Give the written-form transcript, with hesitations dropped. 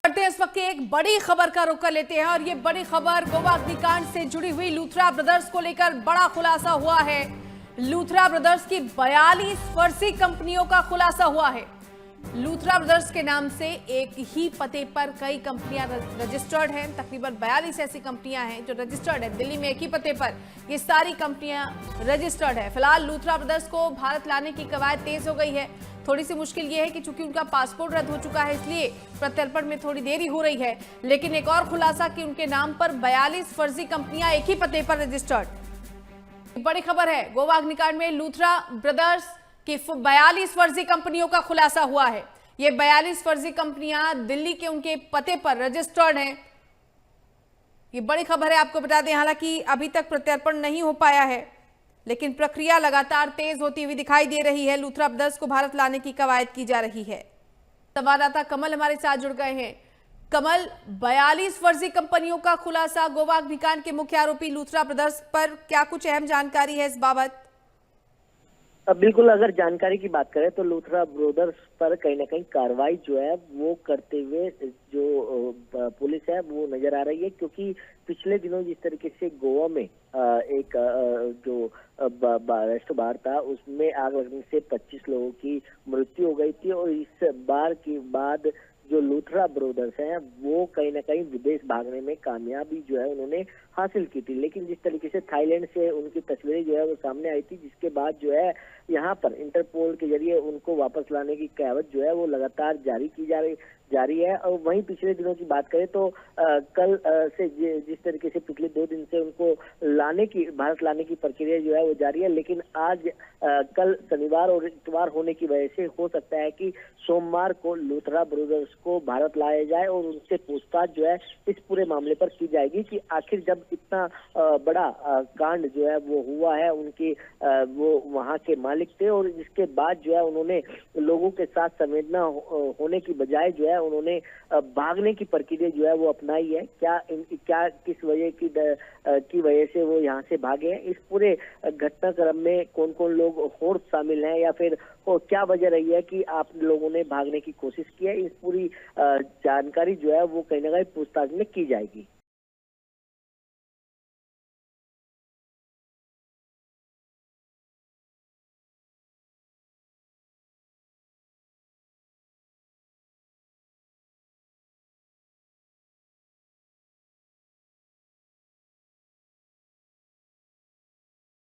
करते हैं इस वक्त की एक बड़ी खबर का रुख कर लेते हैं और ये बड़ी खबर गोवा अग्निकांड से जुड़ी हुई लूथरा ब्रदर्स को लेकर बड़ा खुलासा हुआ है। लूथरा ब्रदर्स की 42 फर्जी कंपनियों का खुलासा हुआ है। लूथरा ब्रदर्स के नाम से एक ही पते पर कई कंपनियां रजिस्टर्ड हैं। तकरीबन 42 ऐसी कंपनियां हैं जो रजिस्टर्ड है दिल्ली में। एक ही पते पर ये सारी कंपनियां रजिस्टर्ड है। फिलहाल लूथरा ब्रदर्स को भारत लाने की कवायद तेज हो गई है। थोड़ी सी मुश्किल ये है कि चूंकि उनका पासपोर्ट रद्द हो चुका है इसलिए प्रत्यर्पण में थोड़ी देरी हो रही है। लेकिन एक और खुलासा कि उनके नाम पर 42 फर्जी कंपनियां एक ही पते पर रजिस्टर्ड। बड़ी खबर है, गोवा अग्निकांड में लूथरा ब्रदर्स की 42 फर्जी कंपनियों का खुलासा हुआ है। ये 42 फर्जी कंपनियां दिल्ली के उनके पते पर रजिस्टर्ड हैं। ये बड़ी खबर है, आपको बता दें। हालांकि अभी तक प्रत्यर्पण नहीं हो पाया है लेकिन प्रक्रिया लगातार तेज होती हुई दिखाई दे रही है। लूथरा ब्रदर्स को भारत लाने की कवायद की जा रही है। संवाददाता कमल हमारे साथ जुड़ गए हैं। कमल, 42 फर्जी कंपनियों का खुलासा गोवा अग्निकांड के मुख्य आरोपी लूथरा ब्रदर्स पर, क्या कुछ अहम जानकारी है इस बाबत? बिल्कुल, अगर जानकारी की बात करें तो लूथरा ब्रदर्स पर कहीं ना कहीं कार्रवाई जो है वो करते हुए जो पुलिस है वो नजर आ रही है, क्योंकि पिछले दिनों जिस तरीके से गोवा में एक जो रेस्टोरेंट बार था उसमें आग लगने से 25 लोगों की मृत्यु हो गई थी और इस बार के बाद जो लूथरा ब्रदर्स हैं वो कहीं ना कहीं विदेश भागने में कामयाबी जो है उन्होंने हासिल की थी। लेकिन जिस तरीके से थाईलैंड से उनकी तस्वीरें जो है वो सामने आई थी, जिसके बाद जो है यहाँ पर इंटरपोल के जरिए उनको वापस लाने की कवायद जो है वो लगातार जारी है। और वहीं पिछले दिनों की बात करें तो कल से जिस तरीके से पिछले 2 दिन से उनको भारत लाने की प्रक्रिया जो है वो जारी है। लेकिन आज कल शनिवार और इतवार होने की वजह से हो सकता है कि सोमवार को लूथरा ब्रदर्स को भारत लाया जाए और उनसे पूछताछ जो है इस पूरे मामले पर की जाएगी कि आखिर जब इतना बड़ा कांड जो है वो हुआ है, उनकी वो वहां के मालिक थे और जिसके बाद जो है उन्होंने लोगों के साथ संवेदना होने की बजाय जो है उन्होंने भागने की प्रक्रिया जो है वो अपनाई है। क्या किस वजह की वजह से वो यहाँ से भागे हैं, इस पूरे घटनाक्रम में कौन कौन लोग और शामिल हैं या फिर क्या वजह रही है कि आप लोगों ने भागने की कोशिश की है, इस पूरी जानकारी जो है वो कहीं ना कहीं पूछताछ में की जाएगी।